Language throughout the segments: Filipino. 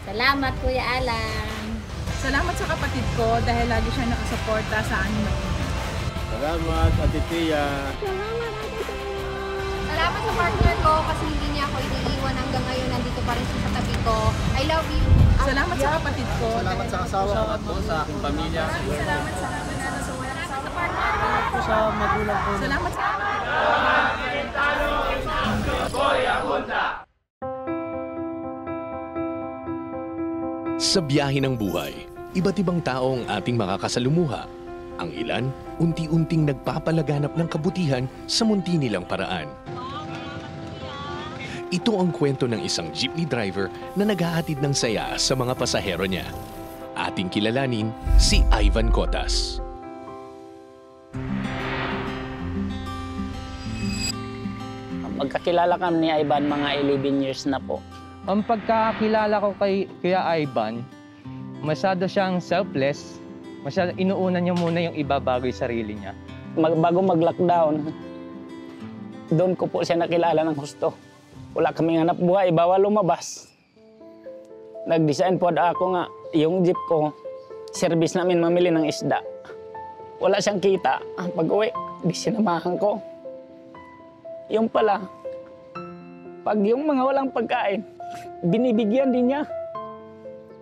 Salamat, Kuya Alan. Salamat sa kapatid ko dahil lagi siya nakasuporta sa amin. Salamat, Ate Tia. Salamat sa partner ko kasi hindi niya ako iniiwan hanggang ngayon. Nandito pa rin siya sa tabi ko. I love you. Salamat sa kapatid ko. Salamat sa asawa. Salamat po sa aking pamilya. Salamat sa manalo sa wala sa partner ko. Salamat po sa magulang ko. Salamat sa Sa biyahe ng buhay, iba't ibang tao ang ating makakasalumuha. Ang ilan, unti-unting nagpapalaganap ng kabutihan sa munti nilang paraan. Ito ang kwento ng isang jeepney driver na naghahatid ng saya sa mga pasahero niya. Ating kilalanin si Ivan Cotas. Magkakilala kami ni Ivan mga 11 years na po. Ang pagkakilala ko kay Kuya Ivan, masyado siyang selfless. Masyado inuuna niya muna yung iba bago yung sarili niya. Bago mag-lockdown, doon ko po siya nakilala ng husto. Wala kaming hanap buhay, bawal lumabas. Nag-design po ako nga, yung jeep ko, service namin mamili ng isda. Wala siyang kita. Pag-uwi, di sinamahan ko. Yung pala, pag yung mga walang pagkain, binibigyan din niya.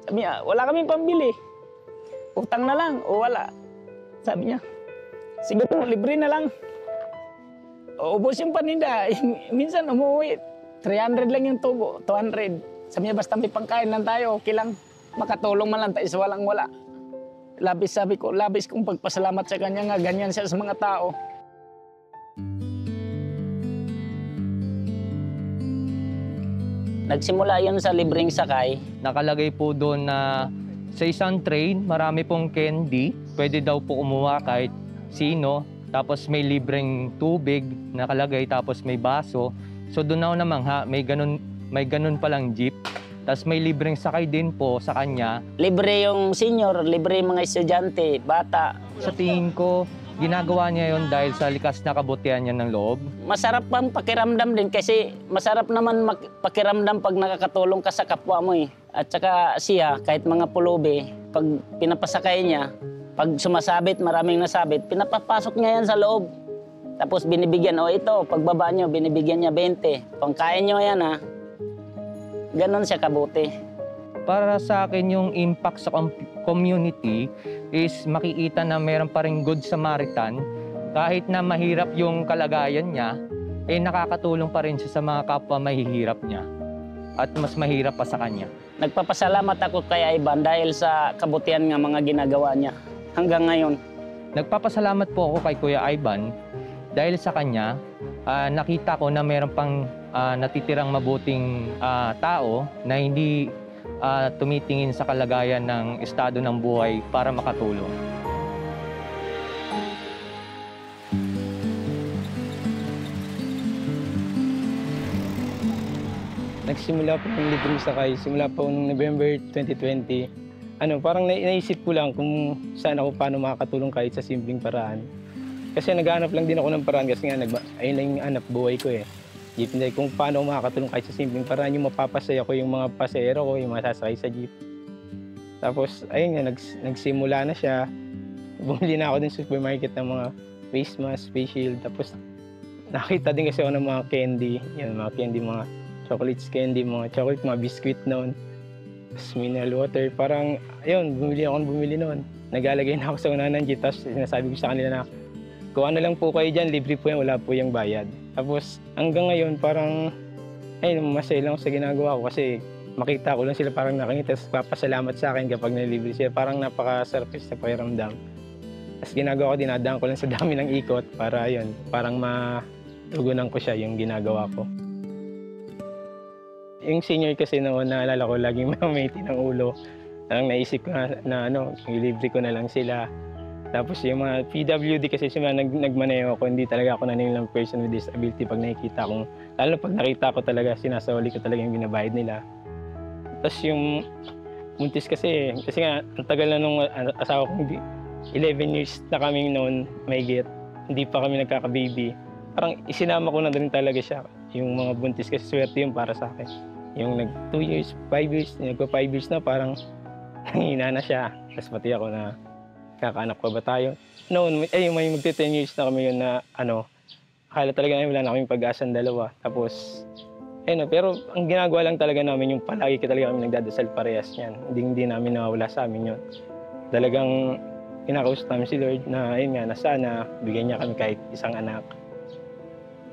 Sabi niya, wala kaming pambili. Utang na lang o wala. Sabi niya, siguro libre na lang. Ubos yung paninda. Minsan umuwi, 300 lang yung tubo, 200. Sabi niya, basta may pangkain lang tayo, okay lang. Makatulong man lang tayo sa walang wala. Sabi ko, labis kong pagpasalamat sa kanya nga, ganyan siya sa mga tao. Nagsimula yun sa libreng sakay. Nakalagay po doon na sa isang train, marami pong candy. Pwede daw po kumuha kahit sino. Tapos may libreng tubig nakalagay, tapos may baso. So doon ako namangha, may ganun palang jeep. Tapos may libreng sakay din po sa kanya. Libre yung senior, libre yung mga estudyante, bata. Sa tingin ko, ginagawa niya yon dahil sa likas na kabutihan niya ng loob. Masarap pang pakiramdam din kasi masarap naman pakiramdam pag nakakatulong ka sa kapwa mo eh. At saka siya, kahit mga pulubi, pag pinapasakay niya, pag sumasabit, maraming nasabit, pinapapasok niya yan sa loob. Tapos binibigyan, ito, pagbaba niyo, binibigyan niya 20. Pangkain niyo yan ha. Ganon siya kabuti. Para sa akin, yung impact sa community is makikita na meron pa rin good Samaritan. Kahit na mahirap yung kalagayan niya, nakakatulong pa rin siya sa mga kapwa mahihirap niya. At mas mahirap pa sa kanya. Nagpapasalamat ako kay Ivan dahil sa kabutihan nga mga ginagawa niya hanggang ngayon. Nagpapasalamat po ako kay Kuya Ivan dahil sa kanya, nakita ko na meron pang natitirang mabuting tao na hindi tumitingin sa kalagayan ng estado ng buhay para makatulong. Nagsimula po ng libreng sakay, simula po noong November 2020. Parang naisip ko lang kung saan ako paano makakatulong kahit sa simpleng paraan. Kasi naghahanap lang din ako ng paraan kasi nga ayun lang yung hanap buhay ko eh. Jeep, kung paano ako makakatulong kahit sa simpleng paraan, yung mapapasaya ko yung mga pasahero ko, yung mga sasakay sa jeep. Tapos ayun nga, nagsimula na siya. Bumili na ako din sa supermarket ng mga face mask, face shield. Tapos nakita din kasi ako ng mga candy, mga candy, mga chocolates candy, mga chocolate, mga biscuit noon. Tapos mineral water, parang ayun, bumili noon. Nag-alagay na ako sa unahan ng jeep, tapos sinasabi ko sa kanila na, kung ano lang po kayo dyan, libre po yan, wala po yung bayad. Tapos hanggang ngayon, parang ayun, masaya lang ako sa ginagawa ko kasi makita ko lang sila parang nakangiti, tapos papasalamat sa akin kapag nalibre sila. Parang napaka-sarap sa pakiramdam. Tapos ginagawa ko, dinadaan ko lang sa dami ng ikot para ayun, parang matugunan ko siya yung ginagawa ko. Yung senior kasi noon, naalala ko, laging mamiti ng ulo. Ang naisip ko na ilibre ko na lang sila. Tapos yung mga PWD kasi sila nagmaneho ako, hindi talaga ako naninilang person with disability pag nakikita kong, lalo pag nakita ko talaga, sinasoli ko talaga yung binabayad nila. Tapos yung buntis kasi nga, ang tagal na nung asawa ko, 11 years na kami noon, mahigit, hindi pa kami nagkaka-baby. Parang isinama ko na din talaga siya, yung mga buntis kasi swerte yun para sa akin. Yung nag 2 years, 5 years, nagpa 5 years na parang nanghina na siya. Tapos pati ako na kakaanak pa ba tayo? Noon, may magti 10 years na kami yun na akala talaga namin wala na kaming pag-asang dalawa. Tapos, pero ang ginagawa lang talaga namin yung palagi talaga kami nagdadasal parehas niyan. Hindi namin nawawala sa amin yun. Talagang kinakausap namin si Lord na na sana bigyan niya kami kahit isang anak.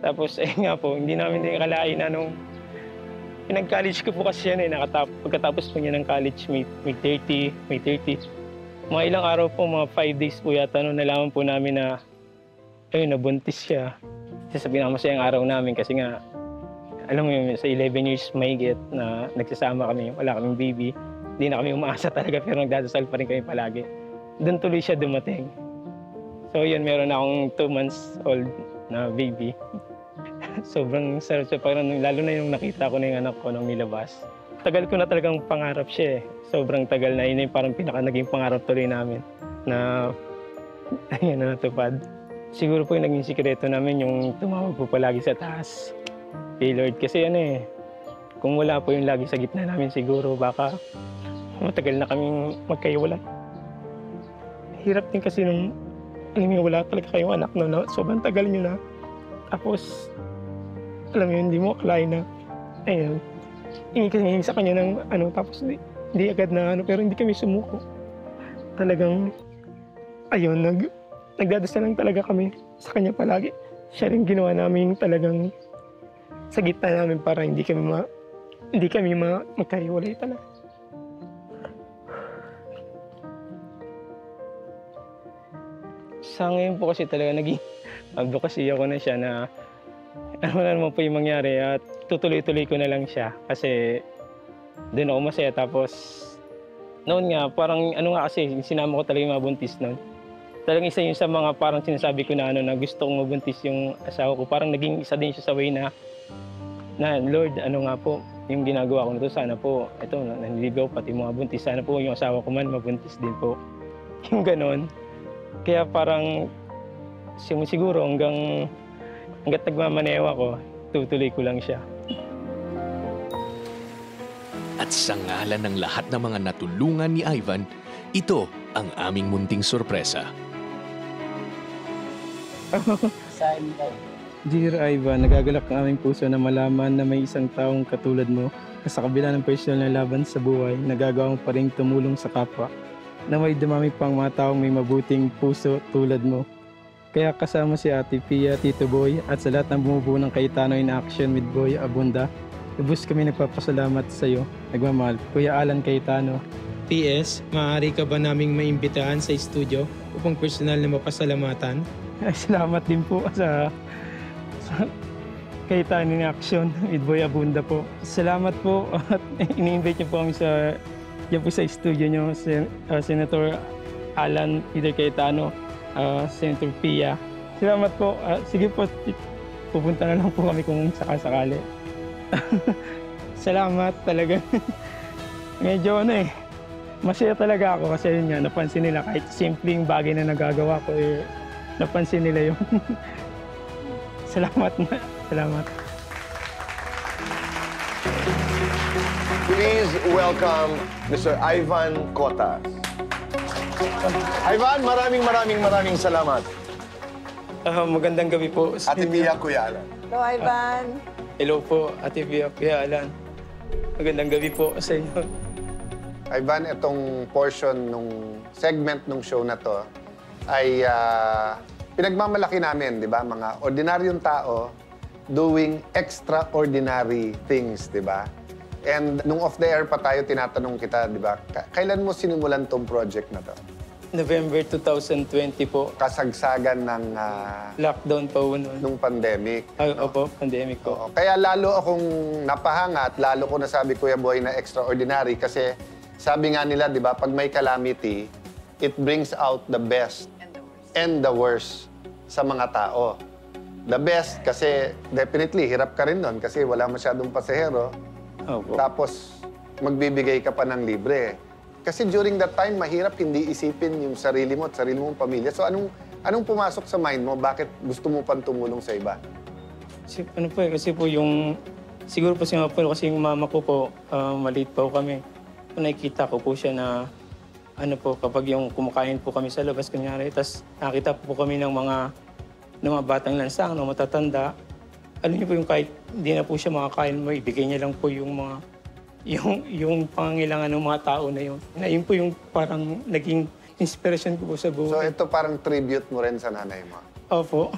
Tapos nga po, hindi namin din akalain na nung pinag-college ko po kasi yan pagkatapos po niya ng college, may 30. Mga ilang araw po, mga 5 days po yata, nalaman po namin na nabuntis siya. Kasi sa pinakamasayang araw namin kasi nga, alam mo yun, sa 11 years mahigit na nagsasama kami, wala kaming baby. Hindi na kami umaasa talaga pero nagdadasal pa rin kami palagi. Doon tuloy siya dumating. So yun, meron akong 2 months old na baby. Sobrang sarap siya, parang lalo na yung nakita ko na yung anak ko nung nilabas. Tagal ko na talagang pangarap siya eh. Sobrang tagal na, yun yung parang naging pangarap tuloy namin na na natupad. Siguro po yung naging sikreto namin yung tumawag po palagi sa taas kay Lord. Kasi kung wala po yung lagi sa gitna namin siguro baka matagal na kaming magkaiwalay. Hirap din kasi nung wala talaga kayong anak no, sobrang tagal nyo na. Tapos, alam mo yun, hindi mo akalain na, hingi sa kanya ng tapos hindi agad na pero hindi kami sumuko. Talagang, nagdadasal lang talaga kami sa kanya palagi. Siya rin ginawa namin talagang sa gitna namin para hindi kami magkahiwalay talaga. Sa ngayon po kasi talaga naging advocacy ako na siya na ano na naman po yung mangyari at tutuloy-tuloy ko na lang siya kasi doon ako masaya. Tapos noon nga parang kasi sinama ko talaga yung mga buntis noon. Talagang isa yun sa mga parang sinasabi ko na na gusto kong mabuntis yung asawa ko. Parang naging isa din siya sa way na Lord, nga po yung ginagawa ko na to, sana po nanliligaw pati mga buntis, sana po yung asawa ko man mabuntis din po. Yung ganon. Kaya parang siguro hanggat nagmamanewa ko, tutuloy ko lang siya. At sa ngalan ng lahat ng mga natulungan ni Ivan, ito ang aming munting sorpresa. Dear Ivan, nagagalak ang aming puso na malaman na may isang taong katulad mo na sa kabila ng personal na laban sa buhay, nagagawa mo pa rin tumulong sa kapwa. Na may dumami pang mga taong may mabuting puso tulad mo. Kaya kasama si Ate Pia, Tito Boy at sa lahat ng bumubuo ng Cayetano in Action with Boy Abunda, lubos kami nagpapasalamat sa iyo. Nagmamahal, Kuya Alan Cayetano. PS, maaari ka ba naming maimbitahan sa studio upang personal na mapasalamatan? Ay, salamat din po sa Cayetano in Action with Boy Abunda po. Salamat po at ini-invite niyo po kami sa studio niyo, Senator Alan Peter Cayetano, Senator Pia. Salamat po. Sige po, pupunta na lang po kami kung sakasakali. Salamat talaga. Medyo masaya talaga ako kasi yun nga, napansin nila kahit simpleng bagay na nagagawa ko, napansin nila yun. Salamat na. Salamat. Please welcome Mr. Ivan Cotas. Ivan, maraming salamat. Magandang gabi po. Ate Pia, Kuya Alan. Hello, Ivan. Hello po, Ate Pia, Kuya Alan. Magandang gabi po sa inyo. Ivan, itong portion nung segment nung show na to ay pinagmamalaki namin, di ba? Mga ordinaryong tao doing extraordinary things, di ba? And nung off the air pa tayo, tinatanong kita, di ba? Kailan mo sinimulan tong project na to? November 2020 po. Kasagsagan ng lockdown pa po noon. Nung pandemic. Opo, pandemic po. Oo. Kaya lalo akong napahanga at lalo ko nasabi, Kuya Boy, na extraordinary kasi sabi nga nila, di ba, pag may calamity, it brings out the best and the worst sa mga tao. The best kasi definitely hirap ka rin doon kasi wala masyadong pasahero. Opo. Tapos magbibigay ka pa ng libre. Kasi during that time, mahirap hindi isipin yung sarili mo at sarili mong pamilya. So anong pumasok sa mind mo? Bakit gusto mo pang tumulong sa iba? Kasi po yung siguro po nga po kasi yung mama ko po, maliit po kami. Nakikita ko po siya na ano po, kapag yung kumakain po kami sa labas, kunyari, tapos nakita po kami ng mga batang lansang, ng matatanda. Alam niyo po yung kahit hindi na po siya makakain mo, ibigay niya lang po yung mga, yung pangangailangan ng mga tao na yun. Na yun po yung parang naging inspiration ko po sa buhay. So ito parang tribute mo rin sa nanay mo? Opo.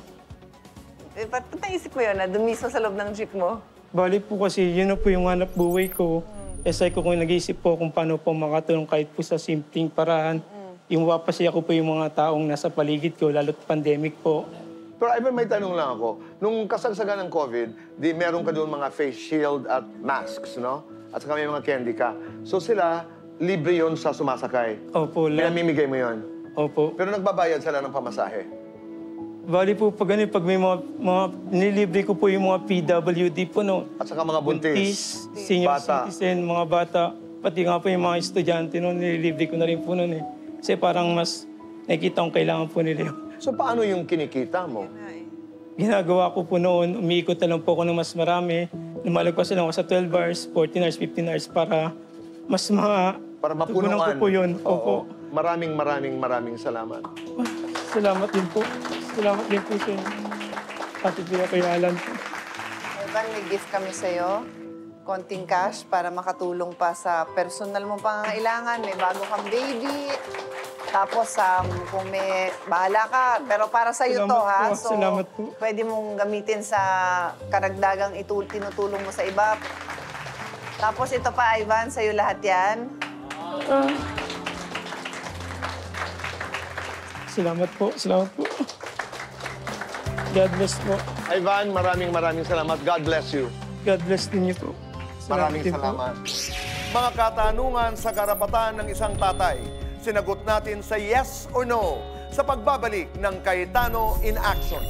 Ba't naisip mo yun na doon mismo sa loob ng jeep mo? Bali po kasi yun na po yung hanap buhay ko. Esay ko kung nag-iisip po kung paano po makatulong kahit po sa simpleng paraan. Yung mapasaya ko po yung mga taong nasa paligid ko, lalo't pandemic po. Pero Ivan, may tanong lang ako. Nung kasagsagan ng COVID, di meron ka doon mga face shield at masks, no? At saka may mga candy ka. So sila, libre yon sa sumasakay. Opo. Pinamimigay mo yon. Opo. Pero nagbabayad sila ng pamasahe. Bali po, pag may mga nilibre ko po yung mga PWD po, no? At saka mga buntis, senior bata. citizen, mga bata, pati nga po yung mga estudyante, no? Nililibre ko na rin po nun, eh. Kasi parang mas nakikita kong kailangan po nila yun. So paano yung kinikita mo? Ginagawa ko po noon, umiikot na lang po ako ng mas marami. Lumalagpas lang ako sa 12 hours, 14 hours, 15 hours para mas para mapunuan ko po yun. Oo. Maraming salamat. Salamat din po. Salamat din po sa inyo. Pati po kay Alan. Evan, may gift kami sa'yo. Konting cash para makatulong pa sa personal mong pangangailangan. May bago kang baby. Tapos, kung may bahala ka. Pero para sa'yo to, ha? So, salamat po. pwede mong gamitin sa karagdagang tinutulong mo sa iba. Tapos ito pa, Ivan, sa'yo lahat yan. Salamat po. Salamat po. God bless po. Ivan, maraming salamat. God bless you. God bless din niyo po. Maraming salamat. Mga katanungan sa karapatan ng isang tatay. Sinagot natin sa yes or no sa pagbabalik ng Cayetano in Action.